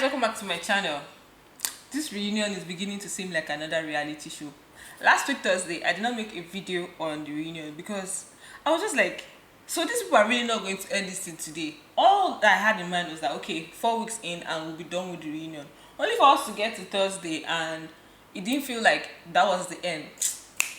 welcome back to my channel. This reunion is beginning to seem like another reality show. Last week Thursday, I did not make a video on the reunion because I was just like, so these people are really not going to end this thing today. All that I had in mind was that, okay, 4 weeks in and we'll be done with the reunion. Only for us to get to Thursday and it didn't feel like that was the end.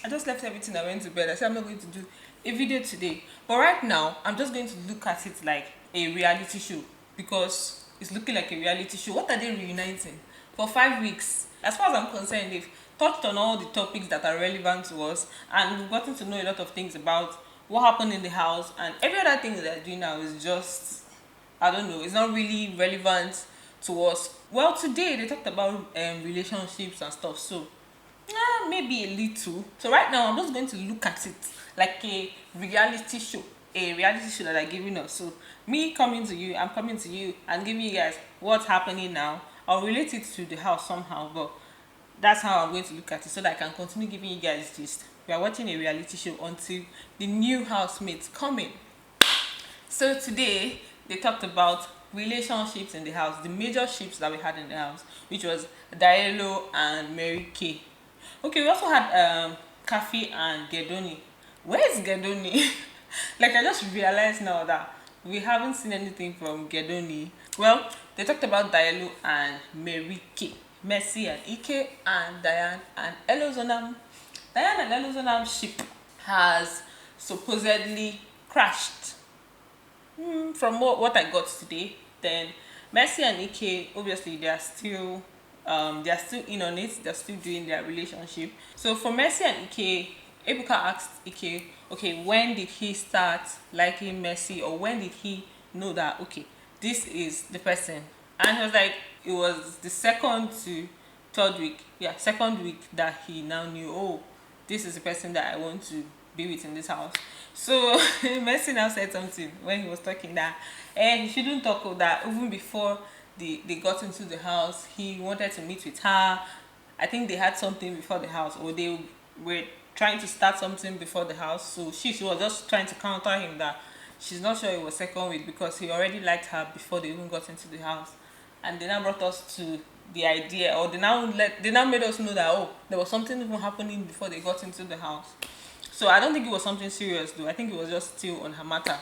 I just left everything. I went to bed. I said I'm not going to do a video today. But right now, I'm just going to look at it like a reality show because it's looking like a reality show. What are they reuniting? For 5 weeks. As far as I'm concerned, they've touched on all the topics that are relevant to us and we've gotten to know a lot of things about what happened in the house, and every other thing that they're doing now is just, I don't know, it's not really relevant to us. Well, today they talked about relationships and stuff, so maybe a little. So right now I'm just going to look at it like a reality show that they're giving us. So me coming to you, I'm coming to you and giving you guys what's happening now. I'll relate it to the house somehow, but that's how I'm going to look at it so that I can continue giving you guys gist. We are watching a reality show until the new housemates come in. So today they talked about relationships in the house, the major ships that we had in the house, which was Diallo and Mary Kee. Okay, we also had Kafi and Gedoni. Where is Gedoni? Like, I just realized now that we haven't seen anything from Gedoni. Well, they talked about Diallo and Mary Kee, Mercy and Ike, and Diane and Elozonam. Diane and Elozonam ship has supposedly crashed. From what I got today, then Mercy and Ike, obviously they are still in on it. They're still doing their relationship. So for Mercy and Ike, Ebuka asked Ike, okay, when did he start liking Mercy, or when did he know that, okay, this is the person? And he was like, it was the second week that he now knew, oh, this is the person that I want to be with in this house. So Mercy now said something when he was talking that he shouldn't talk of that. Even before they got into the house, he wanted to meet with her. I think they had something before the house, or they were trying to start something before the house. So she was just trying to counter him that she's not sure it was second week because he already liked her before they even got into the house. And they now brought us to the idea, or they now made us know that, oh, there was something even happening before they got into the house. So I don't think it was something serious though. I think it was just still on her matter.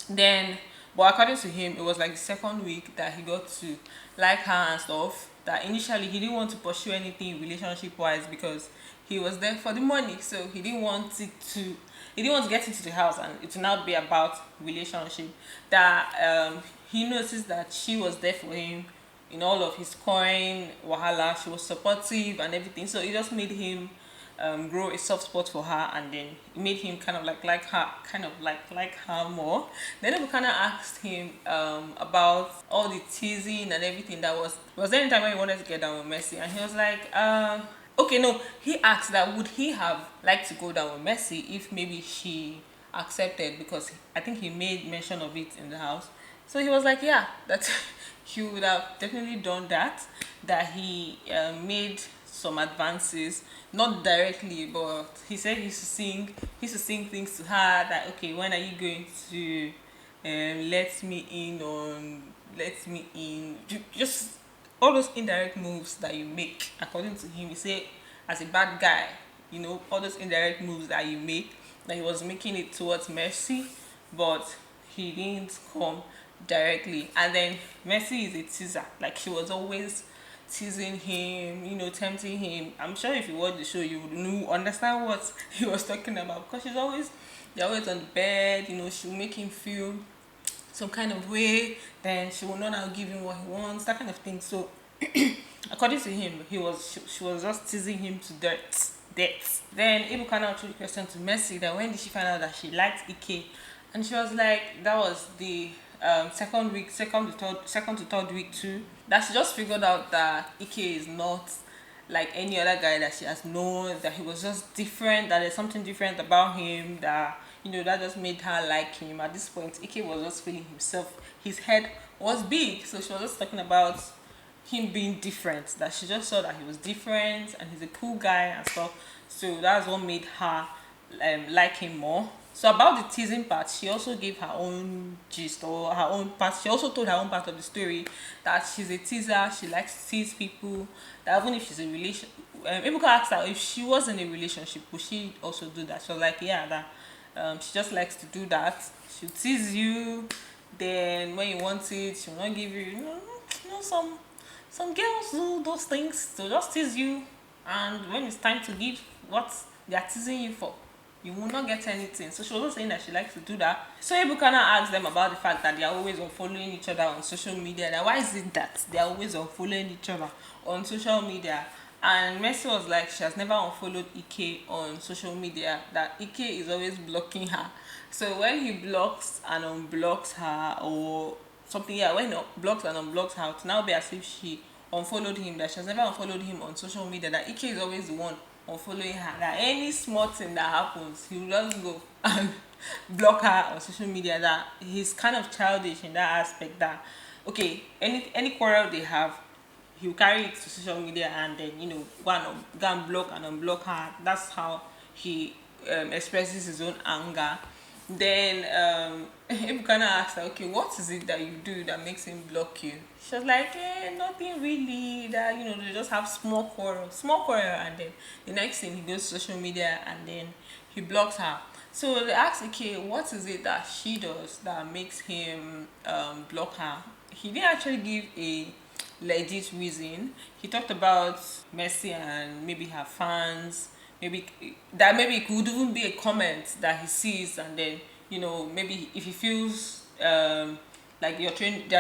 Then, but according to him, it was like the second week that he got to like her and stuff. That initially he didn't want to pursue anything relationship wise because he was there for the money. So he didn't want to get into the house and it will now be about relationship. That he noticed that she was there for him in all of his coin wahala. She was supportive and everything, so it just made him grow a soft spot for her, and then it made him kind of like her more. Then we kind of asked him about all the teasing and everything that was there any time when he wanted to get down with Mercy, and he was like okay, no, he asked that would he have liked to go down with Mercy if maybe she accepted, because I think he made mention of it in the house. So he was like, yeah, that he would have definitely done that he made some advances, not directly, but he said he used to sing things to her that, okay, when are you going to let me in, just all those indirect moves that you make. According to him, he said as a bad guy, all those indirect moves that you make, that he was making it towards Mercy, but he didn't come directly. And then Mercy is a teaser, like she was always teasing him, tempting him. I'm sure if you watch the show you would understand what he was talking about, because they're always on the bed, she'll make him feel some kind of way, then she will not now give him what he wants, that kind of thing. So according to him, she was just teasing him to death. Then Ibuka now threw the question to Mercy that when did she find out that she liked Ike, and she was like, that was the second to third week too, that she just figured out that Ike is not like any other guy that she has known, that he was just different, that there's something different about him, that that just made her like him. At this point, Ike was just feeling himself, his head was big, so she was just talking about him being different, that she just saw that he was different and he's a cool guy and stuff. So that's what made her like him more. So about the teasing part, she also gave her own gist or her own part. She also told her own part of the story, that she's a teaser. She likes to tease people. That even if she's in a relation, people asked her if she was in a relationship, would she also do that? She was like, yeah, that she just likes to do that. She'll tease you. Then when you want it, she'll not give you. Some girls do those things to just tease you, and when it's time to give what they are teasing you for, you will not get anything. So she was also saying that she likes to do that. So Ebukana asked them about the fact that they are always unfollowing each other on social media. That why is it that they are always unfollowing each other on social media? And Mercy was like, she has never unfollowed Ike on social media, that Ike is always blocking her. So when he blocks and unblocks her or something, yeah, when he blocks and unblocks her, to now be as if she unfollowed him, that she has never unfollowed him on social media, that Ike is always the one unfollowing her, that any small thing that happens, he will just go and block her on social media, that he's kind of childish in that aspect, that okay, any quarrel they have, he'll carry it to social media and then go and block and unblock her. That's how he expresses his own anger. Then Ebukana asked her, okay, what is it that you do that makes him block you? She was like, nothing really. That they just have small quarrel, and then the next thing he goes to social media and then he blocks her. So they asked, okay, what is it that she does that makes him block her? He didn't actually give a legit reason. He talked about Mercy and maybe her fans, maybe it could even be a comment that he sees, and then maybe if he feels like they're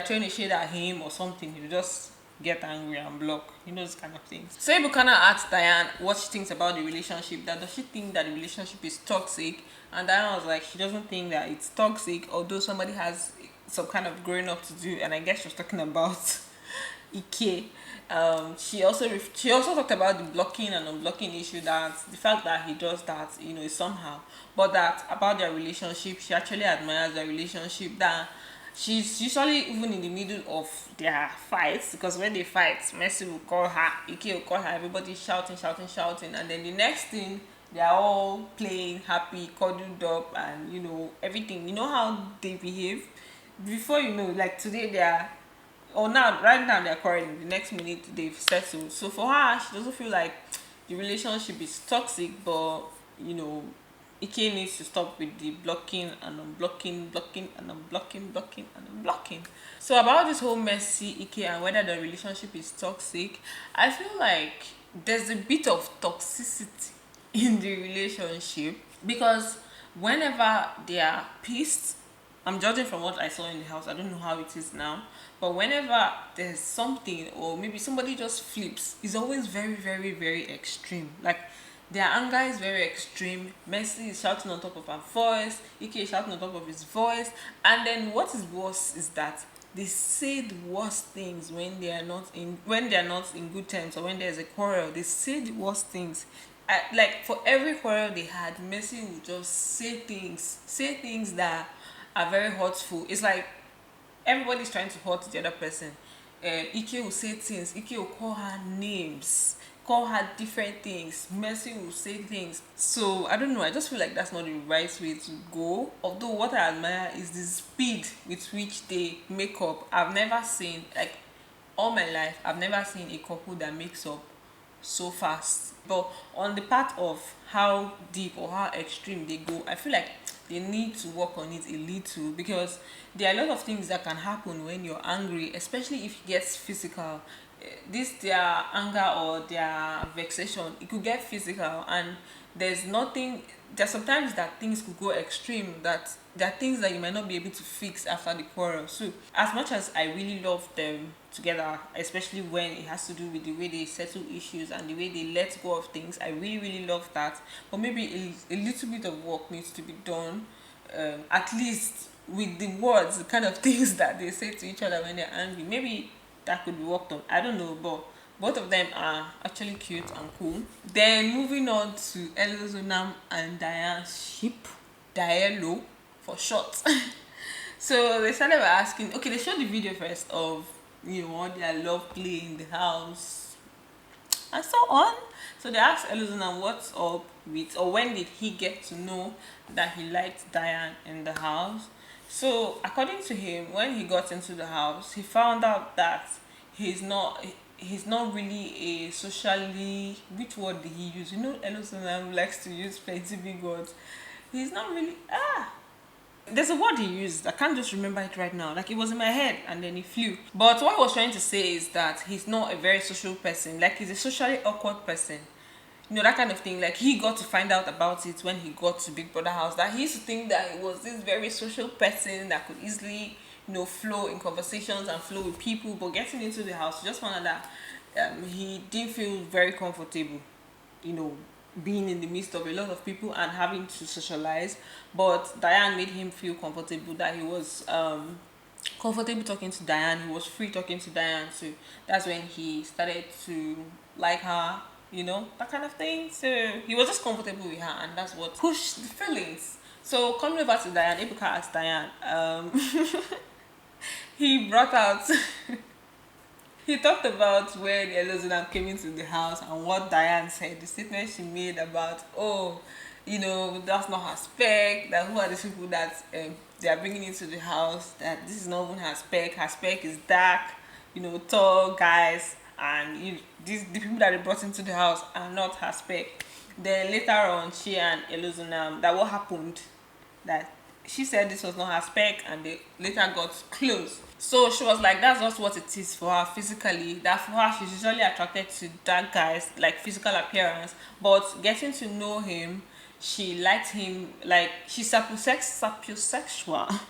trying to shade at him or something, he'll just get angry and block, this kind of things. So Ebukana asked Diane what she thinks about the relationship, that does she think that the relationship is toxic, and Diane was like, she doesn't think that it's toxic, although somebody has some kind of growing up to do, and I guess she was talking about Ike. She also talked about the blocking and unblocking issue, that the fact that he does that is somehow, but that about their relationship, she actually admires their relationship, that she's usually even in the middle of their fights, because when they fight, Mercy will call her, Ike will call her, everybody shouting, and then the next thing they are all playing happy, cuddled up, and everything. You know how they behave before, like today they are, or now right now they're quarreling, the next minute they've settled. So for her, she doesn't feel like the relationship is toxic, but Ike needs to stop with the blocking and unblocking, blocking and unblocking, blocking and unblocking. So about this whole Mercy, Ike, and whether the relationship is toxic, I feel like there's a bit of toxicity in the relationship, because whenever they are pissed, I'm judging from what I saw in the house, I don't know how it is now, but whenever there's something or maybe somebody just flips, it's always very, very, very extreme. Like their anger is very extreme. Mercy is shouting on top of her voice, Ike is shouting on top of his voice, and then what is worse is that they say the worst things when they are not in good terms, or when there's a quarrel. They say the worst things. Like for every quarrel they had, Mercy would just say things that are very hurtful. It's like everybody's trying to hurt the other person. Ike will say things, Ike will call her names, call her different things, Mercy will say things. So I don't know, I just feel like that's not the right way to go. Although what I admire is the speed with which they make up. I've never seen, like all my life, I've never seen a couple that makes up so fast. But on the part of how deep or how extreme they go, I feel like they need to work on it a little, because there are a lot of things that can happen when you're angry, especially if it gets physical. Their anger or their vexation, it could get physical, and there's sometimes that things could go extreme, that there are things that you might not be able to fix after the quarrel. So as much as I really love them together, especially when it has to do with the way they settle issues and the way they let go of things, I really, really love that. But maybe a little bit of work needs to be done, at least with the words, the kind of things that they say to each other when they're angry. Maybe that could be worked on, I don't know, but both of them are actually cute and cool. Then moving on to Elozonam and Diane's ship, Dielo for short. So they started by asking, okay, they showed the video first of all their love play in the house, and so on. So they asked Elozonam what's up with, or when did he get to know that he liked Diane in the house. So according to him, when he got into the house, he found out that he's not really a socially, which word did he use? Elozonam likes to use plenty big words. He's not really there's a word he used. I can't just remember it right now. Like, it was in my head and then it flew. But what I was trying to say is that he's not a very social person. Like, he's a socially awkward person. That kind of thing. Like, he got to find out about it when he got to Big Brother house. That he used to think that he was this very social person that could easily, flow in conversations and flow with people. But getting into the house, he just found out that he didn't feel very comfortable, you know, being in the midst of a lot of people and having to socialize. But Diane made him feel comfortable, that he was comfortable talking to Diane, he was free talking to Diane. So that's when he started to like her, that kind of thing. So he was just comfortable with her, and that's what pushed the feelings. So coming over to Diane, Ebuka asked Diane, he brought out he talked about when Elozonam came into the house and what Diane said, the statement she made about, that's not her spec, that who are these people that they are bringing into the house, that this is not even her spec is dark, tall guys, and the people that they brought into the house are not her spec. Then later on, she and Elozonam, that what happened, that she said this was not her spec, and they later got close. So she was like, that's just what it is for her physically. That for her, she's usually attracted to dark guys, like physical appearance. But getting to know him, she liked him, like, she's sapiosexual.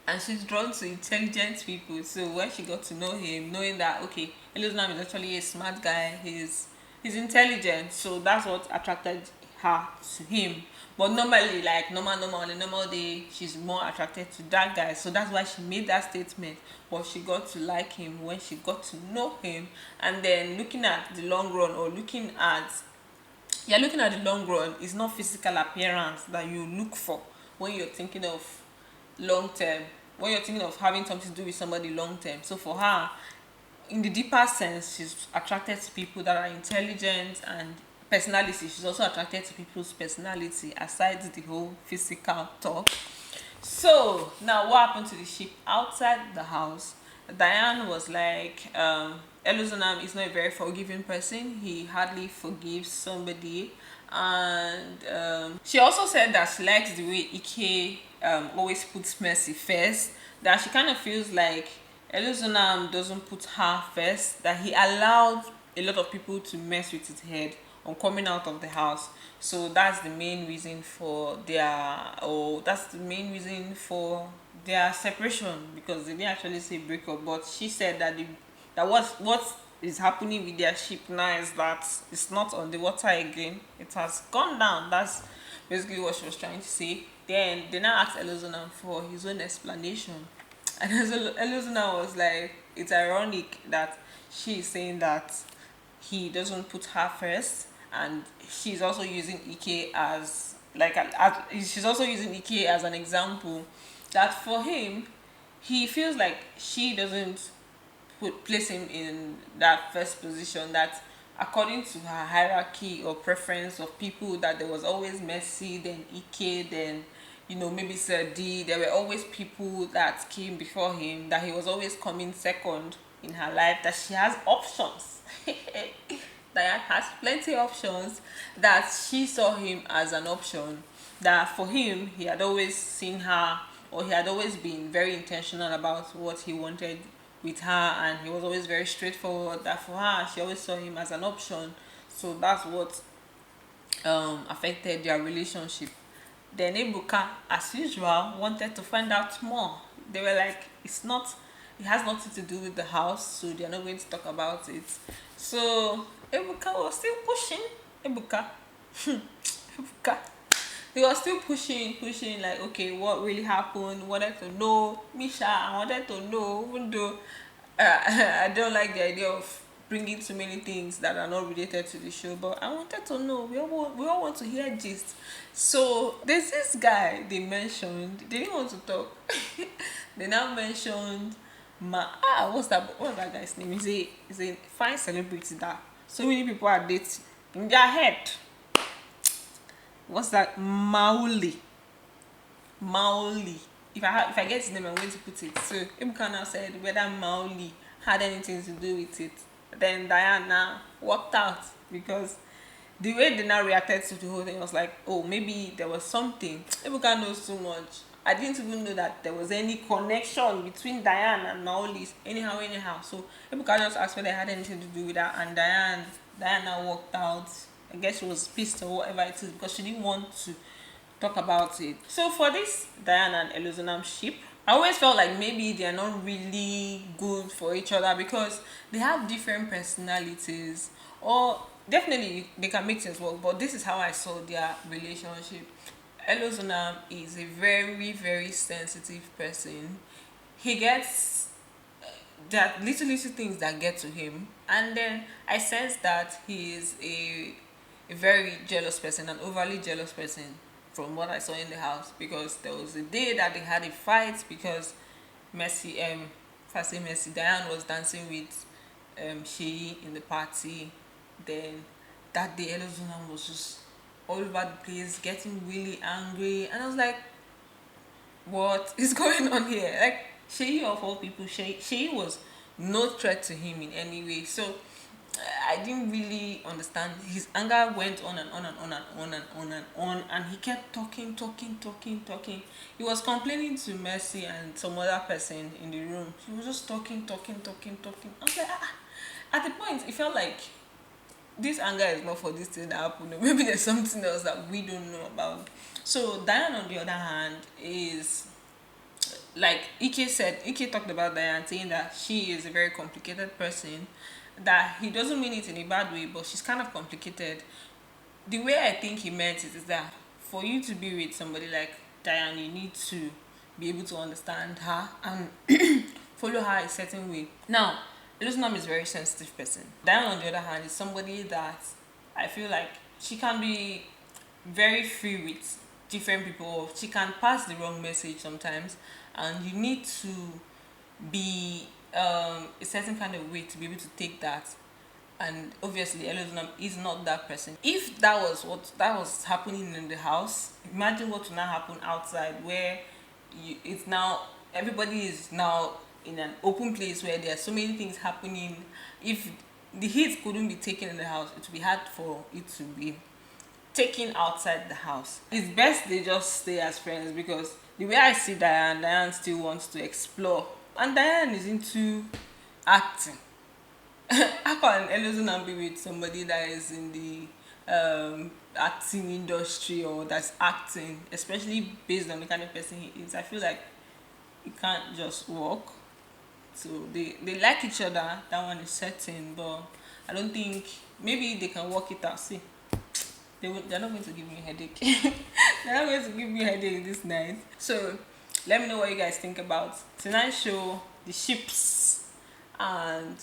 And she's drawn to intelligent people. So when she got to know him, knowing that, okay, Elozonam is actually a smart guy, he's intelligent, so that's what attracted her to him. But normally, like on a normal day, she's more attracted to that guy. So that's why she made that statement. But she got to like him when she got to know him. And then looking at the long run, or looking at the long run, is not physical appearance that you look for when you're thinking of long term, when you're thinking of having something to do with somebody long term. So for her, in the deeper sense, she's attracted to people that are intelligent and personality. She's also attracted to people's personality, aside the whole physical talk. So now what happened to the sheep outside the house? Diane was like, Elozonam is not a very forgiving person. He hardly forgives somebody. And she also said that she likes the way Ike always puts Mercy first. That she kind of feels like Elozonam doesn't put her first. That he allowed a lot of people to mess with his head on coming out of the house. So that's the main reason for their separation, because they didn't actually say breakup. But she said that what is happening with their ship now is that it's not on the water again, it has gone down. That's basically what she was trying to say. Then they now asked Elozonam for his own explanation, and Elozonam was like, it's ironic that she is saying that he doesn't put her first, and she's also using Ike as she's also using Ike as an example, that for him, he feels like she doesn't place him in that first position, that according to her hierarchy or preference of people, that there was always Mercy, then Ike, then maybe Sir D. There were always people that came before him, that he was always coming second in her life, that she has options. Diane has plenty of options, that she saw him as an option, that for him, he had always seen her, or he had always been very intentional about what he wanted with her, and he was always very straightforward, that for her, she always saw him as an option. So that's what affected their relationship. Then Ebuka, as usual, wanted to find out more. They were like, it has nothing to do with the house, so they're not going to talk about it. So Ebuka was still pushing. Ebuka. He was still pushing, like, okay, what really happened? Wanted to know. Misha, I wanted to know, even though I don't like the idea of bringing too many things that are not related to the show, but I wanted to know. We all want to hear gist. So there's this guy they mentioned. They didn't want to talk. They now mentioned what's that guy's name? He's a fine celebrity that So many people are dating in their head. What's that? Mawuli. Mawuli. If I get his name, I'm going to put it. So Ebuka now said whether Mawuli had anything to do with it. Then Diane now walked out because the way they now reacted to the whole thing was like, oh, maybe there was something. Ebuka knows too much. I didn't even know that there was any connection between Diane and Mawuli. Anyhow. So Ebuka just asked whether they had anything to do with that, and Diane now walked out. I guess she was pissed or whatever it is because she didn't want to talk about it. So for this Diane and Elozonam ship, I always felt like maybe they are not really good for each other because they have different personalities, or definitely they can make things work, but this is how I saw their relationship. Elozonam is a very, very sensitive person. He gets that little things that get to him, and then I sense that he is a very jealous person, an overly jealous person, from what I saw in the house, because there was a day that they had a fight because Mercy, if I say Mercy, Diane was dancing with she in the party. Then that day Elozonam was just all over the place, getting really angry, and I was like, what is going on here? Like, Sheyi of all people, Sheyi was no threat to him in any way. So I didn't really understand. His anger went on and on and on and on and on and on, and he kept talking. He was complaining to Mercy and some other person in the room. He was just talking. I was like, At the point, it felt like this anger is not for this thing that happened. Maybe there's something else that we don't know about. So Diane, on the other hand, is like Ike talked about Diane, saying that she is a very complicated person, that he doesn't mean it in a bad way, but she's kind of complicated. The way I think he meant it is that for you to be with somebody like Diane, you need to be able to understand her and follow her a certain way. Now, Elozonam is a very sensitive person. Diane, on the other hand, is somebody that I feel like she can be very free with different people. She can pass the wrong message sometimes, and you need to be a certain kind of way to be able to take that. And obviously Elozonam is not that person. If that was what was happening in the house, imagine what will now happen outside, where it's now everybody is now in an open place where there are so many things happening. If the heat couldn't be taken in the house, it would be hard for it to be taken outside the house. It's best they just stay as friends, because the way I see Diane still wants to explore, and Diane is into acting. How can Elozonam be with somebody that is in the acting industry, or that's acting, especially based on the kind of person he is? I feel like it can't just work. So they like each other, that one is certain, but I don't think, maybe they can work it out. See, they're not going to give me a headache. They're not going to give me a headache this night. So let me know what you guys think about tonight's show, the ships, and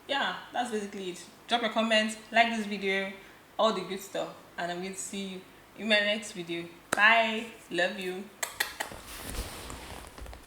yeah, that's basically it. Drop a comment, like this video, all the good stuff, and I'm going to see you in my next video. Bye. Love you.